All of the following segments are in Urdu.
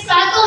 7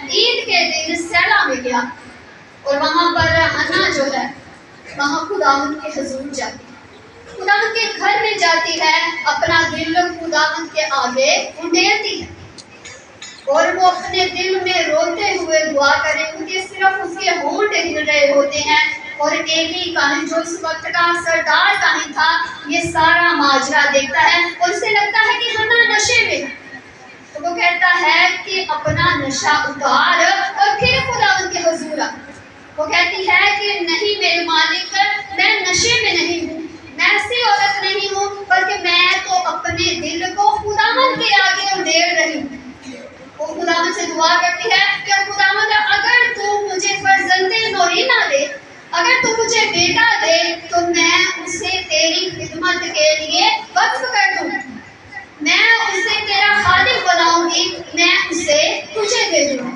عید کے دن سیلا میں گیا، اور وہاں پر حنا جو ہے وہاں خداوند کے حضور جاتی ہے، خداوند کے گھر میں جاتی ہے، اپنا دل خداوند کے آگے انڈیلتی ہے، اور وہ اپنے دل میں روتے ہوئے دعا کرے، کیونکہ صرف اس کے ہونٹ ہل رہے ہوتے ہیں، اور ایلی کاہن جو اس وقت کا سردار کاہن تھا یہ سارا ماجرا دیکھتا ہے، اور اسے لگتا ہے کہ حنا نشے میں ہے، تو وہ کہتا ہے کہ اپنا نشہ اتار اور پھر خداوند کے حضور آ۔ وہ کہتی ہے کہ نہیں میرے مالک، میں نشے میں نہیں ہوں، میں ایسی عورت نہیں ہوں، بلکہ میں تو اپنے دل کو خداوند کے آگے انڈیل رہی ہوں۔ وہ خداوند سے دعا کرتی ہے کہ خداوند اگر تو مجھے فرزند نوری نہ دے، اگر تو مجھے بیٹا دے تو میں اسے تیری خدمت کے لیے وقف کر دوں، میں اسے تیرا خادم بناؤں گی، میں اسے تجھے دے دوں۔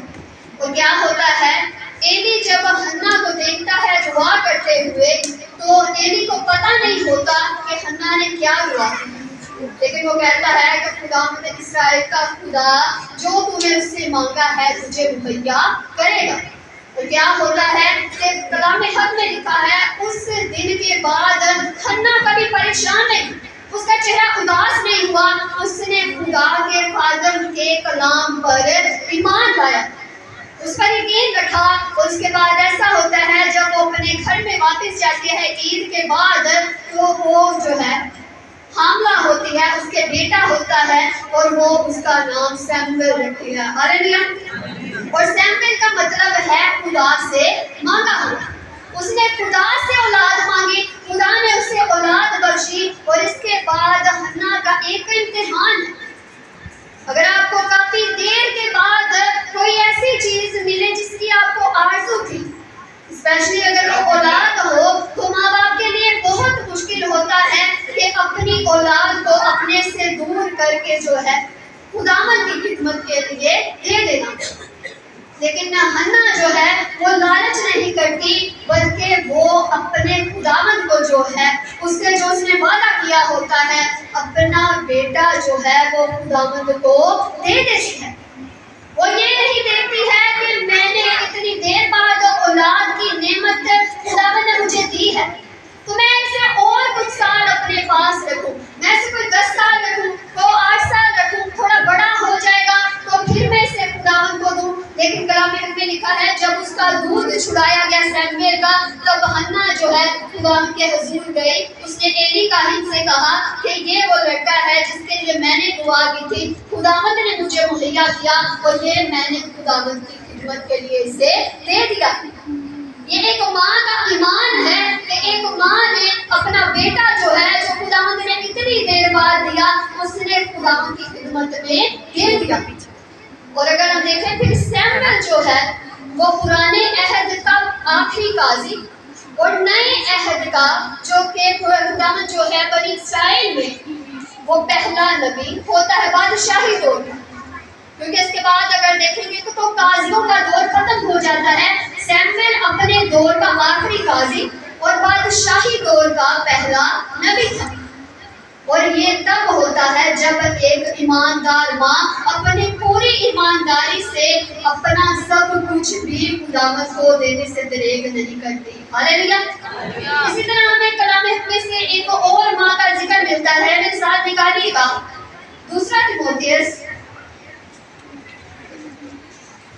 اور کیا ہوتا ہے، ایلی جب حنا کو دیکھتا ہے دعا کرتے ہوئے تو ایلی کو پتہ نہیں ہوتا کہ حنا نے کیا دعا کی، لیکن وہ کہتا ہے کہ خداوند اسرائیل کا خدا جو تو نے اس سے مانگا ہے تجھے مہیا کرے گا۔ اور کیا ہوتا ہے کہ کلام حق میں لکھا ہے اس دن کے بعد حنا کبھی پریشان نہیں، اس کا چہرہ اداس نہیں ہوا، اس نے خدا کے خادم کے کلام پر ایمان لایا، اس پر یقین رکھا، اور اس کے بعد ایسا ہوتا ہے جب وہ اپنے گھر میں واپس جاتی ہے عید کے بعد تو وہ جو ہے حاملہ ہوتی ہے، اس کے بیٹا ہوتا ہے، اور وہ اس کا نام سیموئیل رکھتی ہے۔ ہاللیلویا۔ اور سیموئیل کا مطلب ہے خدا سے مانگا ہوا، اس نے خدا سے اولاد مانگی، خدا نے اسے اولاد بخشی، اور اس کے بعد حنا کا ایک امتحان ہے۔ اگر آپ کو کافی دیر کے بعد کوئی ایسی چیز ملے جس کی آپ کو آرزو تھی، اسپیشلی اگر وہ اولاد ہو، تو ماں باپ کے لیے بہت مشکل ہوتا ہے کہ اپنی اولاد کو اپنے سے دور کر کے جو ہے خداوند کی خدمت کے لیے دے دینا، لیکن حنا جو ہے وہ لالچ نہیں کرتی، بلکہ وہ اپنے خداوند کو جو ہے اس سے جو اس نے وعدہ کیا ہوتا ہے اپنا بیٹا جو ہے وہ خداوند کو دے دیتی ہے۔ وہ یہ نہیں دیکھتی ہے کہ میں نے اتنی دیر بعد اولاد کی نعمت خداوند نے مجھے دی ہے تو میں اسے اور کچھ سال اپنے پاس رکھوں، میں اسے کوئی 10 سال رکھوں، تو 8 سال رکھوں، تھوڑا بڑا ہو جائے گا تو پھر میں اسے خداوند کو دوں۔ لیکن کلام حق میں لکھا ہے جب اس کا دودھ چھڑایا گیا سیموئیل کا، تب حنا جو ہے خداوند کے حضور گئی، اس نے ایلی کاہن سے کہا کہ یہ وہ لڑکا ہے جس کے لیے میں نے دعا کی تھی، خداوند نے مجھے مہیا کیا، اور یہ میں نے خداوند کی خدمت کے لیے اسے دے دیا۔ یہ ایک ماں کا ایمان ہے کہ ایک ماں نے اپنا بیٹا جو ہے جو خداوند نے اتنی دیر بعد دیا، اس نے خداوند کی خدمت میں دے دیا۔ اور اگر ہم دیکھیں پھر سیموئیل جو ہے وہ پرانے عہد کا آخری قاضی اور نئے عہد کا جو کہ خداوند جو ہے بنی اسرائیل میں وہ پہلا نبی ہوتا ہے بادشاہی دور کا، کیونکہ اس کے بعد اگر دیکھیں گے تو قاضیوں کا دور ختم ہو جاتا ہے، سیموئیل اپنے دور کا آخری قاضی اور بادشاہی دور کا پہلا نبی تھا۔ اور یہ تب ہوتا ہے جب ایک ایماندار ماں اپنی پوری ایمانداری سے اپنا سب کچھ بھی خداوند کو دینے سے دریغ نہیں کرتی۔ ہاللیلویا۔ اسی طرح ہمیں کلام حق میں سے ایک اور ماں کا ذکر ملتا ہے، میرے ساتھ نکالیے گا دوسرا تیموتھیوس،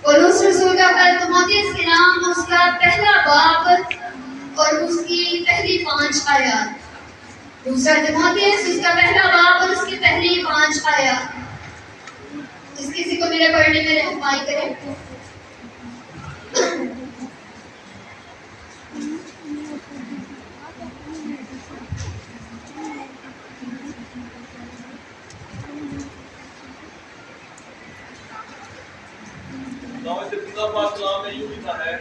پولس رسول کا تیموتھیوس کے نام، اس کا پہلا باب اور اس کی پہلی 5 آیات۔ دوسرا تیموتھیوس اس کا پہلا باب اور اس کی پہلی 5 آیات۔ جس کسی کو میرے پڑھنے میں رہنمائی کرے۔ کلام میں یوں لکھا ہے،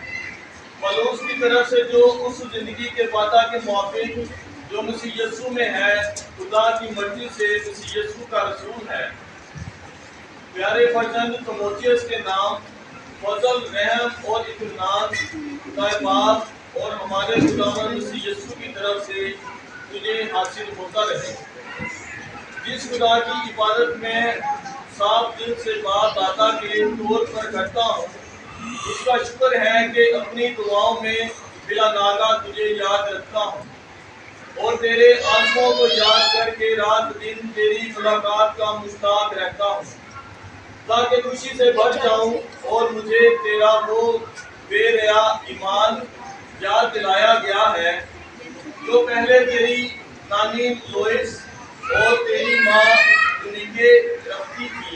پولس کی طرف سے جو اس زندگی کے وعدہ کے موافق جو مسیح یسوع میں ہے، خدا کی مرضی سے مسیح یسوع کا رسول ہے، پیارے فرزند تیموتھیوس کے نام، فضل، رحم اور اطمینان خدا باپ اور ہمارے خداوند مسیح یسوع کی طرف سے تجھے حاصل ہوتا رہے۔ جس خدا کی عبادت میں صاف دل سے بات داتا کے طور پر کرتا ہوں، اس کا شکر ہے کہ اپنی دعاؤں میں بلا ناگا تجھے یاد رکھتا ہوں اور تیرے آنسوؤں کو یاد کر کے رات دن تیری ملاقات کا مشتاق رہتا ہوں، تاکہ خوشی سے بھر جاؤں اور مجھے تیرا وہ بے ریا ایمان یاد دلایا گیا ہے جو پہلے تیری نانی لوئس اور تیری ماں یونیکے رکھتی تھی،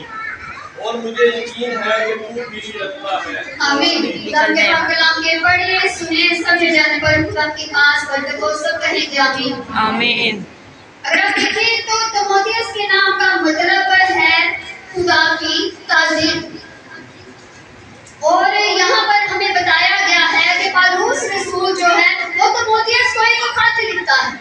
اور مجھے یقین ہے کہ تو بھی رکھتا ہے۔ آمین۔ خدا کے پاک کلام کے پڑھیں سنیں، سمجھے جانے پر خدا کی خاص برکت ہو، سب کہیں گے آمین۔ آمین۔ اگر آپ دیکھیں تو تimotheus کے نام کا مطلب ہے خدا کی تعظیم، اور یہاں پر ہمیں بتایا گیا ہے کہ پالوس رسول جو ہے وہ تimotheus کو ایک خط لکھتا ہے۔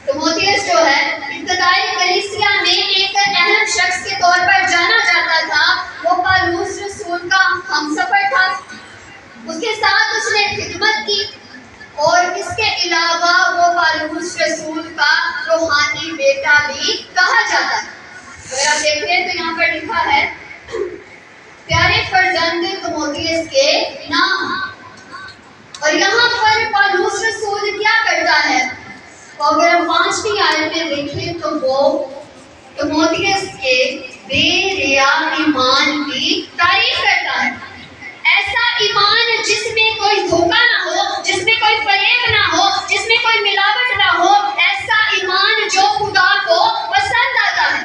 تimotheus جو ہے ابتدائی کلیسیا میں ایک اہم شخص کے طور پر جانا جاتا تھا، وہ پالوس رسول کا ہمسفر تھا، اس کے ساتھ اس نے خدمت کی، اور اس کے علاوہ وہ پالوس رسول کا روحانی بیٹا بھی کہا جاتا ہے۔ اگر آپ دیکھیں تو یہاں پر لکھا ہے پیارے فرزند تimotheus کے نام، اور یہاں پر پالوس رسول کیا کرتا ہے؟ تو اگر ہم 5ویں آیت میں دیکھیں تو وہ تimotheus کے بے ریا ایمان کی تعریف کرتا ہے، ایسا ایمان جس میں کوئی دھوکہ نہ ہو، جس میں کوئی فریب نہ ہو، جس میں کوئی ملاوٹ نہ ہو، ایسا ایمان جو خدا کو پسند آتا ہے۔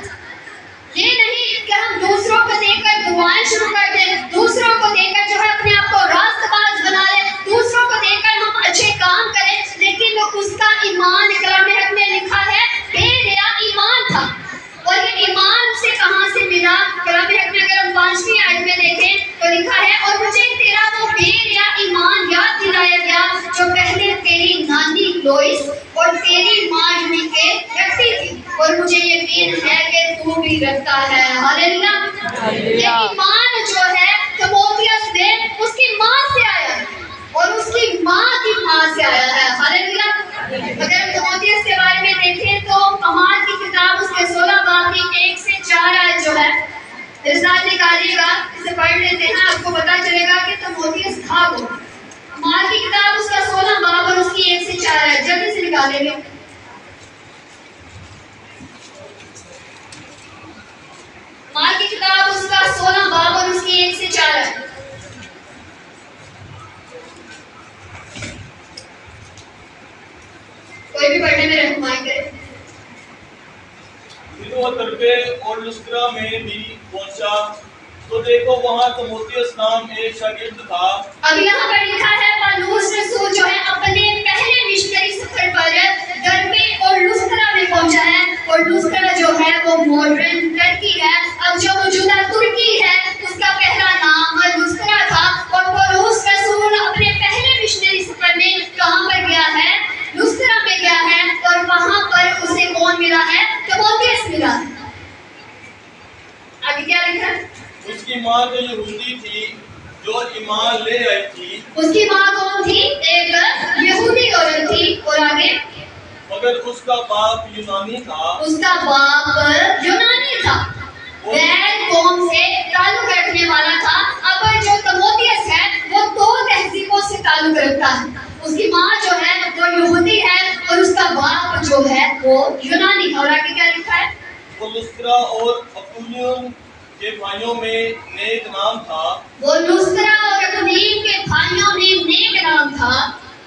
یہ نہیں کہ ہم دوسروں کو دیکھ کر دعائیں شروع کر دیں، دوسروں کو دیکھ کر جو ہے اپنے آپ کو راست باز بنا لیں، دوسروں کو دیکھ کر ہم اچھے کام کریں، لیکن اس کا ایمان کلام حق میں لکھا ہے بے ریا ایمان تھا۔ اور یہ ایمان اسے کہاں سے ملا؟ کلام حق میں اگر ہم 5ویں آیت میں دیکھیں تو لکھا ہے اور مجھے تیرا وہ بے ریا ایمان یاد دلایا گیا جو پہلے تیری نانی لوئس اور تیری ماں یونیکے رکھتی تھی، اور مجھے یقین ہے کہ تو بھی رکھتا ہے۔ ہاللیلویہ۔ یہ ایمان جو ہے تimotheus میں اس کی ماں سے آیا ہے اور اس کی ماں کی ماں سے آیا ہے۔ ہاللیلویہ۔ اگر ہم تimotheus کے بارے میں دیکھیں تو کمال کی کتاب اس کے 16 باب کی 1 سے 4 آیت جو ہے میرے ساتھ نکالیے گا، اسے پڑھ لیتے ہیں، آپ کو پتا چلے گا کہ تimotheus تھا وہ۔ کمال کی کتاب اس کا 16 باب اور اس کی 1 سے 4 آیت جلدی سے نکالیں گے۔ کمال کی کتاب اس کا 16 باب اور اس کی 1 سے 4 آیت۔ کوئی بھی پڑھنے میں رہنمائی کرے۔ پھر وہ تربے اور لسکرا میں بھی پہنچا تو دیکھو وہاں تimotheus نام ایک شاگرد تھا۔ اب یہاں پر لکھا ہے پالوس رسول جو ہے اپنے پہلے مشنری سفر پر دربے اور لسکرا میں پہنچا ہے، اور لسکرا جو ہے وہ ماڈرن ترکی ہے، اب جو موجودہ ترکی ہے اس کا پہلا نام لسکرا تھا، اور پالوس رسول اپنے پہلے مشنری سفر میں کہاں پر گیا ہے؟ لسکرا میں گیا ہے، اور وہاں پر اسے کون ملا ہے؟ تimotheus ملا ہے۔ آگے کیا لکھا ہے؟ اس کی ماں جو یہودی تھی جو ایمان لے آئی تھی، اس کی ماں کون تھی؟ ایک یہودی عورت تھی، اور آگے مگر اس کا باپ یونانی تھا۔ اس کا باپ یونانی تھا، غیر قوم سے تعلق رکھنے والا تھا۔ اب جو تimotheus ہے وہ 2 تہذیبوں سے تعلق رکھتا ہے، اس کی ماں جو ہے وہ یہودی ہے اور اس کا باپ جو ہے وہ یونانی ہے۔ اور آگے کیا لکھا ہے؟ وہ لسکرا اور اپولون کے بھائیوں میں نیک نام تھا۔ وہ لسکرا اور اقنیم کے بھائیوں میں نیک نام تھا۔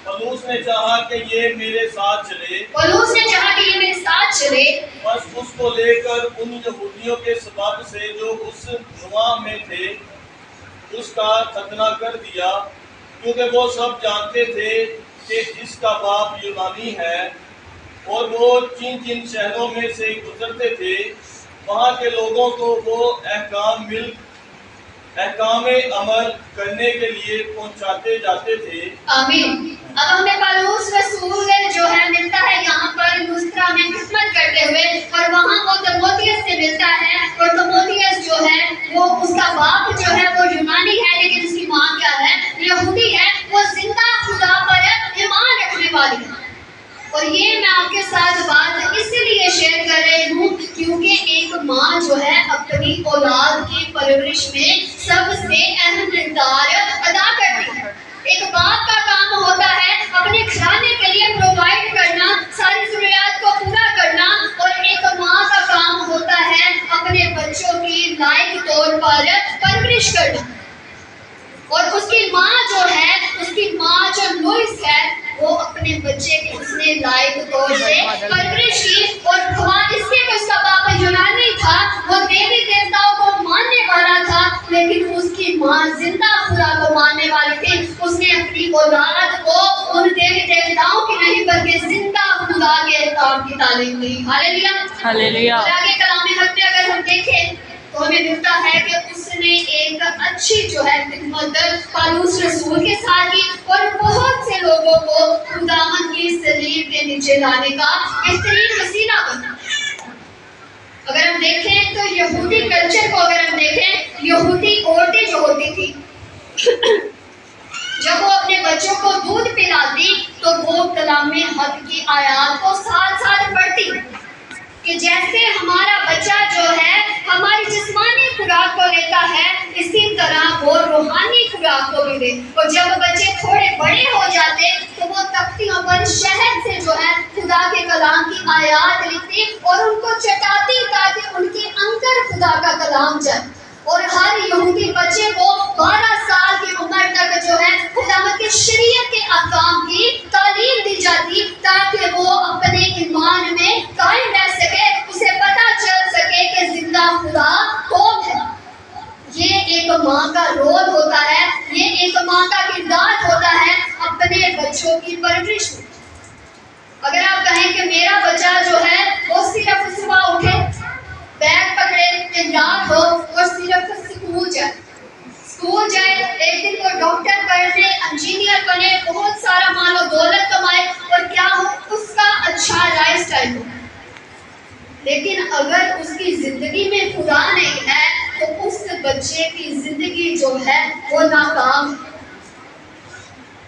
پالوس نے چاہا کہ یہ میرے ساتھ چلے، پالوس نے چاہا کہ یہ میرے ساتھ چلے، بس اس کو لے کر ان یہودیوں کے سبب سے جو اس نواح میں تھے اس کا ختنہ کر دیا، کیونکہ وہ سب جانتے تھے کہ اس کا باپ یونانی ہے، اور وہ جن شہروں میں سے گزرتے تھے وہاں کے لوگوں کو وہ احکام عمل کرنے کے لیے پہنچاتے جاتے تھے۔ آمین۔ اب ہمیں پالوس رسول جو ہے ملتا ہے یہاں پر لسکرا میں خدمت کرتے ہوئے، اور وہاں وہ تimotheus سے ملتا ہے، اور تimotheus جو ہے وہ اس کا باپ جو ہے وہ یونانی ہے، لیکن اس کی ماں کیا ہے؟ یہودی ہے، وہ زندہ خدا پر ایمان رکھنے والی ہے۔ اور یہ میں آپ کے ساتھ بات اس لیے شیئر کر رہی ہوں کیونکہ ایک ماں جو ہے اپنی اولاد کی پرورش میں سب سے اہم کردار ادا کرتی ہے۔ ایک باپ کا کام ہوتا ہے اپنے گھرانے کے لیے پرووائڈ کرنا، ساری ضروریات کو پورا کرنا، اور ایک ماں کا کام ہوتا ہے اپنے بچوں کی لائق طور پر پرورش کرنا۔ اور اس کی ماں جو لوئس ہے وہ اپنے بچے کی اس نے لائق طور سے پرورش کی، اور بھگوان اس لیے کہ اس کا باپ یونانی تھا، وہ دیوی دیوتاؤں کو ماننے والا تھا، لیکن اس کی ماں زندہ خدا کو ماننے والی تھی۔ اس نے اپنی اولاد کو ان دیوی دیوتاؤں کی نہیں بلکہ زندہ خدا کے کام کی تعلیم دی۔ ہاللیلویہ، ہاللیلویہ۔ خدا کے کلام حق میں اگر ہم دیکھیں تو ہمیں ملتا ہے کہ اس نے ایک اچھی جو ہے خدمت پالوس رسول کے ساتھ کی، اور بہت سے لوگوں کو خداوند کی صلیب کے نیچے لانے کا بہترین وسیلہ بنا۔ اگر ہم دیکھیں تو یہودی کلچر کو اگر ہم دیکھیں، یہودی عورتیں جو ہوتی تھی جب وہ اپنے بچوں کو دودھ پلاتی تو وہ کلام حق کی آیات کو ساتھ ساتھ پڑھتی کہ جیسے ہمارا بچہ جو ہے ہماری جسمانی خوراک کو لیتا ہے، اسی طرح وہ روحانی خوراک کو بھی دے۔ اور جب بچے تھوڑے بڑے ہو جاتے تو وہ تختیوں پر شہد سے جو ہے خدا کے کلام کی آیات لکھتی اور ان کو چٹاتی تاکہ ان کے اندر خدا کا کلام جائے۔ اور ہر یہودی بچے کو 12 سال کی عمر تک جو ہے خداوند کی شریعت کے احکام کی تعلیم دی جاتی تاکہ وہ اپنے ایمان میں قائم رہ سکے، اسے پتہ چل سکے کہ زندہ خدا کون ہے۔ یہ ایک ماں کا رول ہوتا ہے، یہ ایک ماں کا کردار ہوتا ہے اپنے بچوں کی پرورش میں۔ اگر آپ کہیں کہ میرا بچہ جو ہے وہ صرف صبح اٹھے، بیگ پکڑے، تیار ہو اور صرف اسکول جائے، ایک دن وہ ڈاکٹر بنے، انجینئر بنے، بہت سارا مال و دولت کمائے اور کیا ہو، اس کا اچھا لائف سٹائل ہو، لیکن اگر اس کی زندگی میں خدا نہیں ہے تو اس بچے کی زندگی جو ہے وہ ناکام ہے۔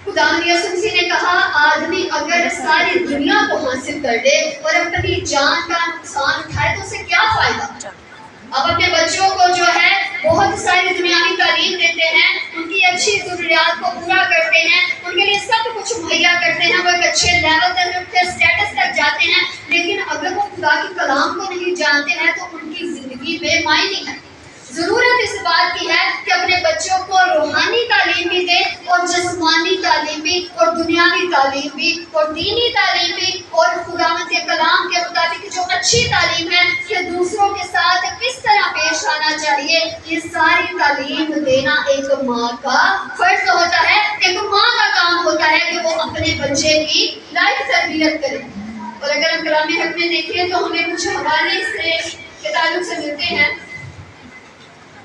خدا یسوع مسیح نے کہا آدمی اگر ساری دنیا کو حاصل کر لے اور اپنی جان کا نقصان اٹھائے تو اسے کیا فائدہ۔ اب اپنے بچوں کو جو ہے بہت ساری دنیاوی تعلیم دیتے ہیں، ان کی اچھی ضروریات کو پورا کرتے ہیں، ان کے لیے سب کچھ مہیا کرتے ہیں، وہ ایک اچھے لیول تک اپنے اسٹیٹس تک جاتے ہیں، لیکن اگر وہ خدا کے کلام کو نہیں جانتے ہیں تو ان کی زندگی بے معنی ہے۔ ضرورت اس بات کی ہے کہ اپنے بچوں کو روحانی تعلیم بھی دیں اور جسمانی تعلیم بھی اور دنیاوی تعلیم بھی اور دینی تعلیم بھی اور خداوند کے کلام کے مطابق جو اچھی تعلیم ہے کہ دوسروں کے ساتھ کس طرح پیش آنا چاہیے، یہ ساری تعلیم دینا ایک ماں کا فرض ہوتا ہے، ایک ماں کا کام ہوتا ہے کہ وہ اپنے بچے کی لائق تربیت کرے۔ اور اگر ہم کلام حق میں دیکھیں تو ہمیں کچھ حوالے سے کے تعلق سے ملتے ہیں۔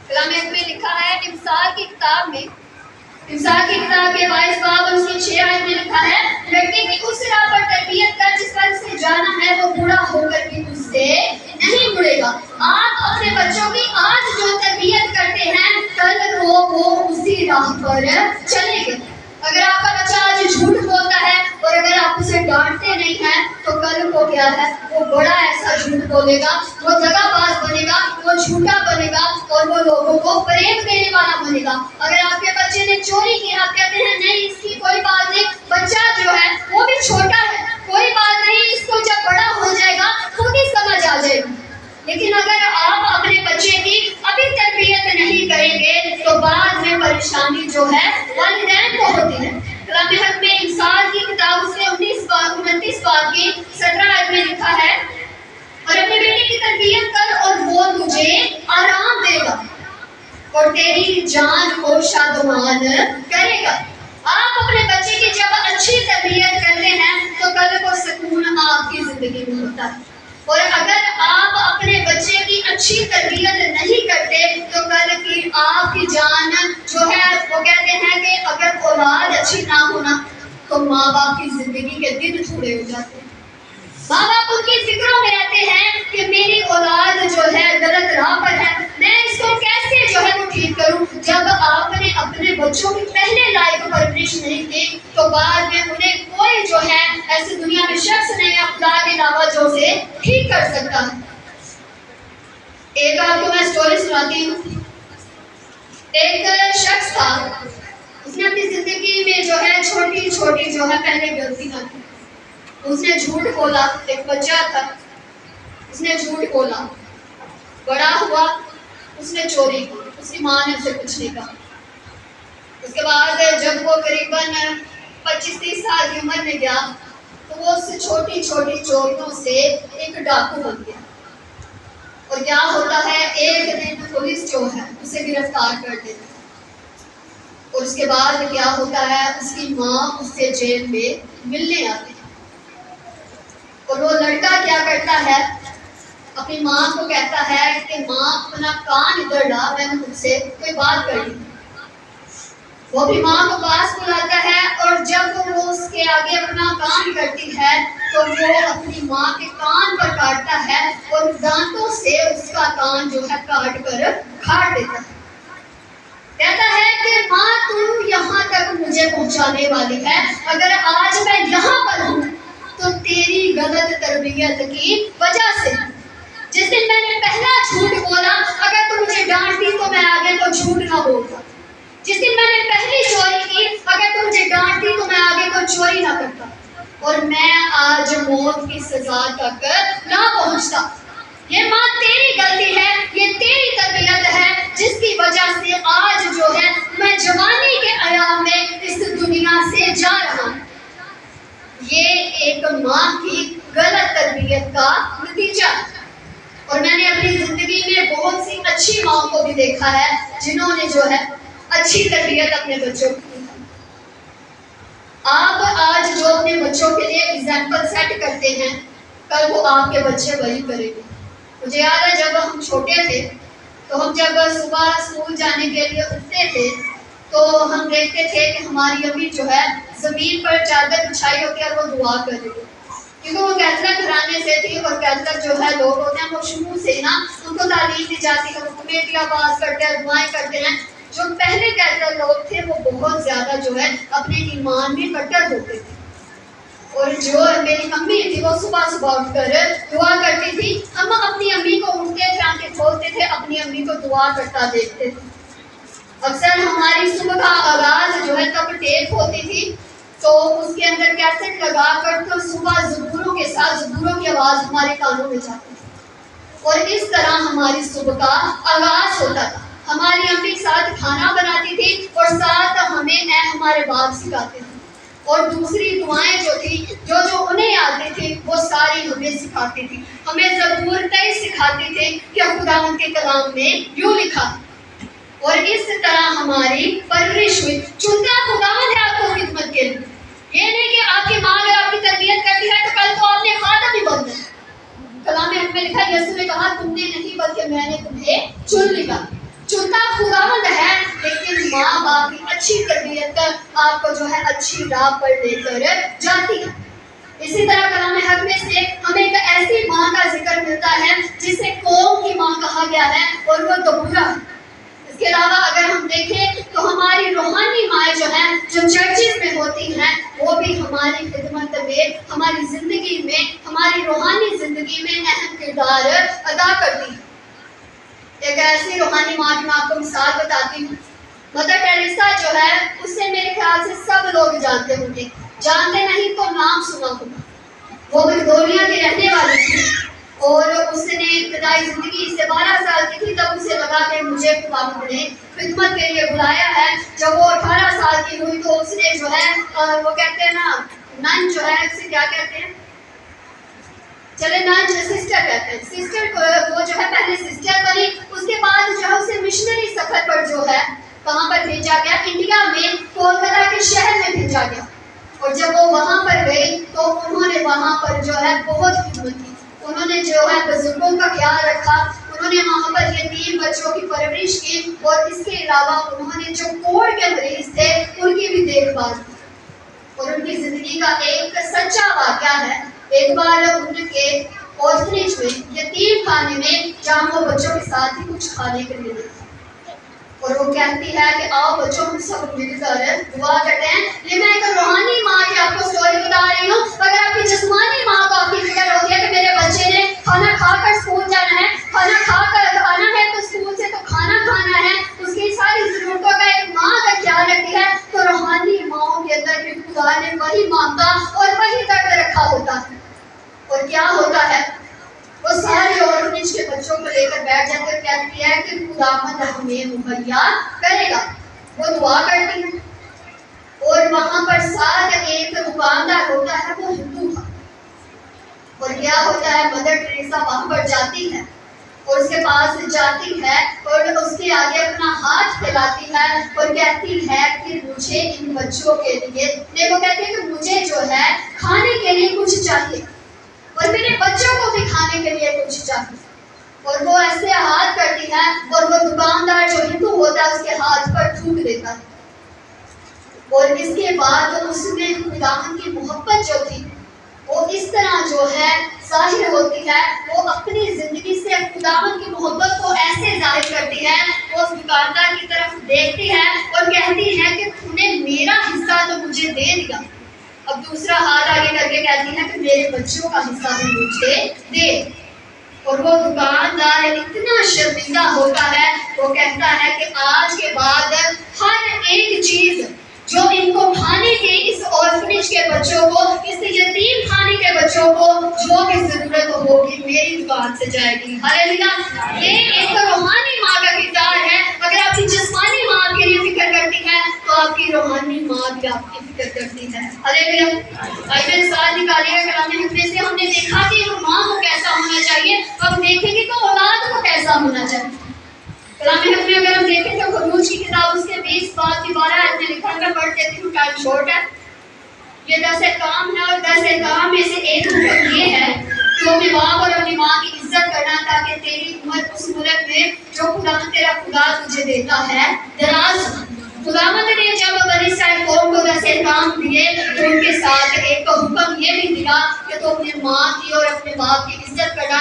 کلام حق میں لکھا ہے امثال کی کتاب کے 22 باب اور اس کی 6 آیت میں لکھا ہے لڑکے کی اس راہ پر تربیت کر جس پر اسے جانا ہے، وہ بوڑھا ہو کر بھی اس سے نہیں مڑے گا۔ آپ اپنے بچوں کی آج جو تربیت کرتے ہیں کل کو وہ اسی راہ پر چلیں گے۔ اگر آپ کا بچہ آج جھوٹ بولتا ہے اور اگر آپ اسے ڈانٹتے نہیں ہیں تو کل کو کیا ہے وہ بڑا ایسا جھوٹ بولے گا، وہ دغا باز بنے گا، وہ جھوٹا بنے گا اور وہ لوگوں کو فریب دینے والا بنے گا۔ اگر آپ کے بچے نے چوری کی، آپ کہتے ہیں نہیں اس کی کوئی بات نہیں، بچہ جو ہے وہ بھی چھوٹا ہے، کوئی بات نہیں، اس کو جب بڑا ہو جائے گا خود ہی سمجھ آ جائے گا۔ لیکن اگر آپ اپنے بچے کی ابھی تربیت نہیں کریں گے تو بعد میں پریشانی جو ہے والدین کو ہوتی ہے۔ کلام حق میں امثال کی کتاب اس کے 29 باب کی 17 آیت میں لکھا ہے اور اپنے بیٹے کی تربیت کر اور وہ تجھے آرام دے گا اور تیری جان کو شادمان کرے گا۔ آپ اپنے بچے کی جب اچھی تربیت کرتے ہیں تو کل کو سکون آپ کی زندگی میں ہوتا ہے، اور اگر آپ اپنے بچے کی اچھی تربیت نہیں کرتے تو کل کی آپ کی جان جو ہے وہ کہتے ہیں کہ اگر اولاد اچھی نہ ہونا تو ماں باپ کی زندگی کے دن تھوڑے ہو جاتے ہیں۔ ماں باپ ان کی فکروں میں رہتے ہیں کہ میری اولاد جو ہے غلط راہ پر ہے، میں اس کو کیسے جو ہے وہ ٹھیک کروں۔ جب آپ نے اپنے بچوں کی پہلے لائق پرورش نہیں کی تو بعد میں انہیں کوئی جو ہے ایسی دنیا میں شخص نہیں ہے خدا کے علاوہ جو اسے ٹھیک کر سکتا ہے۔ ایک آپ کو میں اسٹوری سناتی ہوں. ایک شخص تھا, اس نے اپنی زندگی میں جو ہے چھوٹی چھوٹی جو ہے پہلے غلطیاں کی. اس نے جھوٹ بولا. ایک بچہ تھا, اس نے جھوٹ بولا. بڑا ہوا, اس نے چوری کی. اس کی ماں نے اسے کچھ نہیں کہا. اس کے بعد جب وہ قریباً 25-30 سال کی عمر میں گیا تو وہ اس چھوٹی چھوٹی چوریوں سے ایک ڈاکو بن گیا. اور کیا ہوتا ہے, ایک دن پولیس جو ہے اسے گرفتار کر دیتی ہے. اور اس کے بعد کیا ہوتا ہے, اس کی ماں اس سے جیل میں ملنے آتی ہے. اور وہ لڑکا کیا کرتا ہے, اپنی ماں کو کہتا ہے کہ ماں اپنا کان ادھر لا, میں نے تم سے کوئی بات کرنی. وہ بھی ماں کو پاس بلاتا ہے, اور جب وہ اس کے آگے اپنا کان کرتی ہے تو وہ اپنی ماں کے کان پر کاٹتا ہے اور دانتوں سے اس کا کان جو ہے کاٹ کر کھاڑ دیتا ہے. کہتا ہے کہ ماں تم یہاں تک مجھے پہنچانے والی ہے, اگر آج میں یہاں پر ہوں تو تیری غلط تربیت کی وجہ سے. جس دن میں نے پہلا جھوٹ بولا, اگر تم مجھے ڈانٹتی تو میں آگے کو جھوٹ نہ بولتا. جس دن میں نے پہلی چوری کی, اگر تم مجھے ڈانٹتی تو میں آگے کو چوری نہ کرتا. اور میں آج موت کی سزا تک نہ پہنچتا. یہ ماں تیری غلطی ہے, یہ تیری تربیت ہے, جس کی وجہ سے آج جو ہے میں جوانی کے ایام میں اس دنیا سے جا رہا ہوں. یہ ایک ماں کی غلط تربیت کا نتیجہ ہے. اور میں نے اپنی زندگی میں بہت سی اچھی ماں کو بھی دیکھا ہے جنہوں نے جو ہے اچھی تربیت اپنے بچوں کی. آپ آج جو اپنے بچوں کے لیے ایگزامپل سیٹ کرتے ہیں, کل وہ آپ کے بچے وہی کریں گے. مجھے یاد ہے جب ہم چھوٹے تھے تو ہم جب صبح اسکول جانے کے لیے اٹھتے تھے تو ہم دیکھتے تھے کہ ہماری امی جو ہے زمین پر چادر بچھائی ہوتی ہے اور وہ دعا کر رہی ہے. کیونکہ وہ کیتھلک گھرانے سے تھی, اور کیتھلک جو ہے لوگ ہوتے ہیں وہ شروع سے نا ان کو تعلیم دی جاتی ہے, وہ کمیٹیاں پاس کرتے ہیں, دعائیں کرتے ہیں. جو پہلے کیتھلک لوگ تھے وہ بہت زیادہ جو ہے اپنے ایمان میں کٹر ہوتے تھے. اور جو میری امی تھی وہ صبح صبح اٹھ کر دعا کرتی تھی. ہم اپنی امی کو اٹھتے تھے, آنکھیں کھولتے تھے, اپنی امی کو دعا کرتا دیکھتے تھے. اکثر ہماری صبح کا آغاز جو ہے تب ٹیپ ہوتی تھی تو اس کے اندر کیسٹ لگا کر تو صبح زبوروں کے ساتھ زبوروں کی آواز ہمارے کانوں میں جاتی تھی. اور اس طرح ہماری صبح کا آغاز ہوتا تھا. ہماری امی ساتھ کھانا بناتی تھی اور ساتھ ہمیں اے ہمارے باپ سکھاتے تھے. اور دوسری دعائیں جو تھی جو انہیں آتی تھی وہ ساری ہمیں سکھاتی تھی. ہمیں زبور 23 سکھاتی تھی کہ خداوند کے کلام میں یوں لکھا. اور اس طرح ہماری پرورش ہوئی. چنتا خداوند ہے آپ کو خدمت کے لیے. یہ نہیں کہ آپ کی ماں اگر آپ کی تربیت کرتی ہے تو کل کو آپ نے خاتم بھی بن جائے. کلام حق میں لکھا, یسوع نے کہا تم نے نہیں بلکہ میں نے تمہیں چن لیا. چنتا خداوند ہے, لیکن ماں باپ کی اچھی تربیت آپ کو جو ہے اچھی راہ پر لے کر جاتی ہے. اسی طرح کلام حق میں سے ہمیں ایک ایسی ماں کا ذکر ملتا ہے جسے قوم کی ماں کہا گیا ہے, اور وہ دبورا ہے. اس کے علاوہ اگر ہم دیکھیں تو ہماری روحانی مائیں جو ہیں جو چرچز میں ہوتی ہیں وہ بھی ہماری خدمت میں, ہماری زندگی میں, ہماری روحانی زندگی میں اہم کردار ادا کرتی ہیں. ایک ایسی روحانی ماں کی میں آپ کو مثال بتاتی ہوں. مدر ٹیریسا جو ہے اسے میرے خیال سے سب لوگ جانتے ہوں گے, جانتے نہیں تو نام سنا ہوگا. وہ وکٹوریا کی رہنے والی تھی اور اس نے ابتدائی زندگی سے 12 سال کی تھی تب اسے لگا کہ مجھے خداوند نے خدمت کے لیے بلایا ہے. جب وہ 18 سال کی ہوئی تو اس نے جو ہے وہ کہتے ہیں نا نن جو ہے اسے کیا کہتے ہیں, چلے نن سسٹر کہتے ہیں. سسٹر وہ جو ہے پہلے سسٹر بنی, اس کے بعد جو ہے اسے مشنری سفر پر جو ہے کہاں پر بھیجا گیا, انڈیا میں کولکتہ کے شہر میں بھیجا گیا. اور جب وہ وہاں پر گئی تو انہوں نے وہاں پر جو ہے بہت خدمت کی. انہوں نے جو ہے بزرگوں کا خیال رکھا, انہوں نے وہاں پر یتیم بچوں کی پرورش کی, اور اس کے علاوہ انہوں نے جو کوڑ کے مریض تھے ان کی بھی دیکھ بھال کی. اور ان کی زندگی کا ایک سچا واقعہ ہے. ایک بار ان کے آرفنیج میں, یتیم خانے میں, جہاں وہ بچوں کے ساتھ ہی کچھ کھانے کے لیے دیتے, اور وہ کہتی ہے کہ آؤ بچوں ہم سب مل کر دعا کرتے ہیں. یہ میں ایک روحانی ماں کی آپ کو سٹوری بتا رہی ہوں. اگر آپ کی جسمانی ماں کو آپ کی فکر ہوتی ہے کہ میرے بچے نے کھانا کھا کر اسکول جانا ہے, کھانا کھا کر کر بیٹھ جا کر کہتی ہے کہ خداوند ہمیں مہیا کرے گا. وہ دعا کرتی ہے اور وہاں پر ساتھ ایک دکاندار ہوتا ہے, وہ ہندو تھا. اور کیا ہوتا ہے, مدر ٹریسا وہاں پر جاتی ہے اور اس کے پاس جاتی ہے اور اس کے آگے اپنا ہاتھ پھیلاتی ہے اور کہتی ہے کہ مجھے ان بچوں کے لیے, دیکھو کہتی ہے کہ مجھے جو ہے کھانے کے لیے کچھ چاہیے اور میرے بچوں کو بھی کھانے کے لیے کچھ چاہیے. اور وہ ایسے ہاتھ کرتی ہے اور وہ دکاندار جو ہندو ہوتا ہے اس کے ہاتھ پر تھوک دیتا ہے. اور اس کے بعد اس میں خداوند کی محبت جو تھی وہ اس طرح جو ہے ظاہر ہوتی ہے. وہ اپنی زندگی سے خداوند کی محبت کو ایسے ظاہر کرتی ہے, وہ اس دکاندار کی طرف دیکھتی ہے اور کہتی ہے کہ تو نے میرا حصہ تو مجھے دے دیا, اب دوسرا ہاتھ آگے کر کے کہتی ہے کہ میرے بچوں کا حصہ بھی مجھے دے. اور وہ دکاندار اتنا شرمندہ ہوتا ہے, وہ کہتا ہے کہ آج کے بعد ہر ایک چیز جو ان کو کھانے کے, اس آرفنیج کے بچوں کو, اس یتیم خانے کے بچوں کو جو بھی ضرورت ہوگی میری دکان سے جائے گی. ہاللیلویا. یہ ایک روحانی ماں کا کردار ہے. اگر آپ کی جسمانی ماں آپ کے لیے فکر کرتی ہے تو آپ کی روحانی ماں بھی آپ کی فکر کرتی ہے. ہاللیلویا. بائبل ساتھ نکالیے گا کلام حکمت سے. ہم نے دیکھا کہ ایک ماں کو کیسا ہونا چاہیے, اب دیکھیں گے تو اولاد کو کیسا ہونا چاہیے. کلام حکمت میں اگر ہم دیکھیں تو خروج کی کتاب اس کے 20 باب کی 12 آیت میں لکھا ہے, میں پڑھ دیتی ہوں, ٹائم شارٹ ہے. یہ 10 احکام ہے اور 10 احکام میں سے ایک حکم یہ ہے کہ اپنے باپ اور اپنی ماں کی عزت کرنا تاکہ تیری عمر اس ملک میں جو خداوند تیرا خدا تجھے دیتا ہے دراز ہو. خداوند نے جب بنی اسرائیل قوم کو 10 احکام دیے تو ان کے ساتھ ایک حکم یہ بھی دیا کہ تو اپنے ماں کی اور اپنے باپ کی عزت کرنا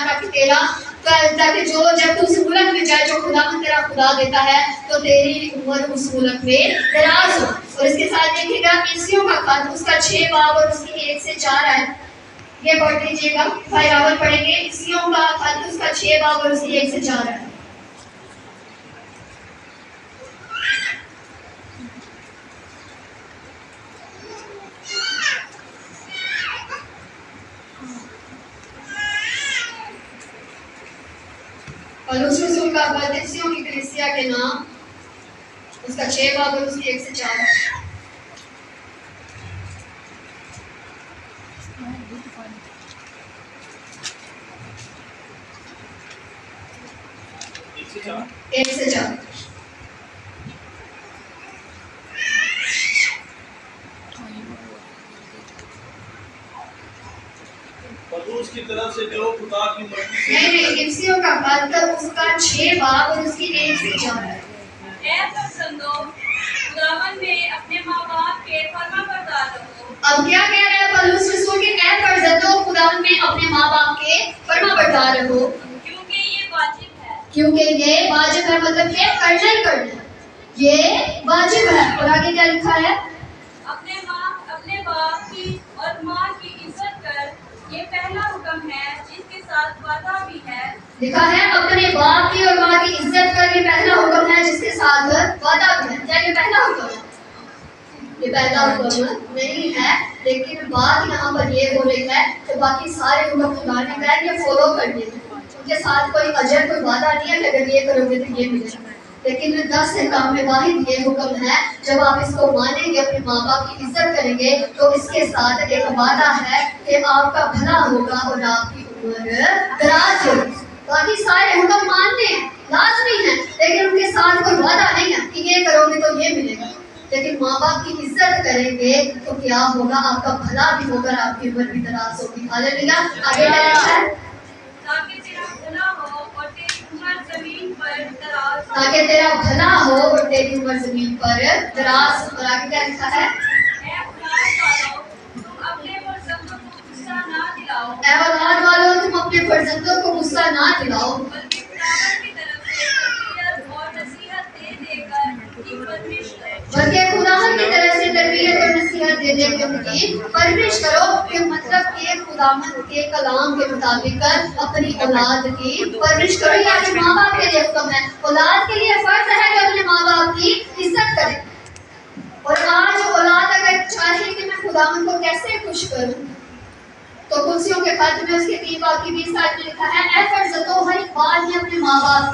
تاکہ جو جب تو اس ملک میں جائے جو خداوند تیرا خدا دیتا ہے تو تیری عمر اس ملک میں دراز ہو. اور اس کے ساتھ دیکھیے گا عیسیوں کا خط اس کا 6 باب اور اس کی 1 سے 4 ہے. یہ پڑھ لیجیے گا, بھائی راول پڑھیں گے. عیسیوں کا خط اس کا 6 باب اور اس کی 1 سے 4 ہے. پولس رسول کا خط عیسیوں کی کلیسیا کے نام اس کا 6 باب اور اس کی 1 سے 4 ہے. ایک سے 4. پولس کی طرف سے جو خدا کی مرضی سے نہیں عیسیوں کا خط اس کا 6 باب اور اس کی 1 سے 4 ہے. اے فرزندو, خداوند میں اپنے ماں باپ کے فرما بردار رہو. اب کیا کہہ رہا ہے پولس رسول کہ اے فرزندو خداوند میں اپنے ماں باپ کے فرما بردار رہو کیونکہ یہ واجب ہے. کیونکہ یہ واجب ہے, مطلب یہ کرنا ہی کرنا ہے, یہ واجب ہے. اور آگے کیا لکھا ہے, اپنے باپ کی اور ماں کی عزت کر, یہ پہلا حکم ہے جس کے ساتھ وعدہ بھی ہے. لکھا ہے اپنے باپ کی اور ماں کی عزت کر, یہ پہلا حکم ہے جس کے ساتھ وعدہ بھی ہے. کیا یہ پہلا حکم ہے؟ یہ پہلا حکم نہیں ہے, لیکن بات یہاں پر یہ ہو رہی ہے کہ باقی سارے حکم خدا نے کہا یہ فالو کرنے ہیں. ان کے ساتھ کوئی اجر کوئی وعدہ نہیں ہے کہ اگر یہ کرو گے تو یہ ملے گا. لیکن 10 احکام میں واحد یہ حکم ہے, جب آپ اس کو مانیں گے اپنے ماں باپ کی عزت کریں گے تو اس کے ساتھ ایک وعدہ ہے کہ آپ کا بھلا ہوگا اور آپ کی عمر دراز ہوگی. باقی سارے حکم ماننے ہیں, لازمی ہیں, لیکن ان کے ساتھ کوئی وعدہ نہیں ہے کہ یہ کرو گے تو یہ ملے گا. لیکن ماں باپ کی عزت کریں گے تو کیا ہوگا, آپ کا بھلا بھی ہوگا, آپ کی عمر بھی دراز ہوگی. ہاللیلویا. آگے کیا لکھا ہے, تاکہ تیرا بھلا ہو اور تیری عمر زمین پر دراز ہو. تاکہ تیرا بھلا ہو اور تیری عمر زمین پر دراز ہو. اور آگے کیا لکھا ہے, اے اولاد والو, تم اپنے فرزندوں کو غصہ نہ دلاؤ, اے اولاد والو تم اپنے فرزندوں کو غصہ نہ دلاؤ, بلکہ خداوند کی طرف سے تربیت اور نصیحت دے دے کر ان کی پرورش کرو. بلکہ خداوند کی طرف سے تربیت اور نصیحت دے دے کے ان کی پرورش کرو. کہ مطلب کہ خداوند کے کلام کے مطابق اپنی اولاد کی پرورش کرو. یہ آج ماں باپ کے لیے حکم ہے. اولاد کے لیے فرض ہے کہ اپنے ماں باپ کی عزت کرے. اور آج اولاد اگر چاہے کہ میں خداوند کو کیسے خوش کروں, تو کلسیوں کے خط میں اس کے 3 باب کی 20 آیت میں لکھا ہے, اے فرزندو ہر ایک بات میں اپنے ماں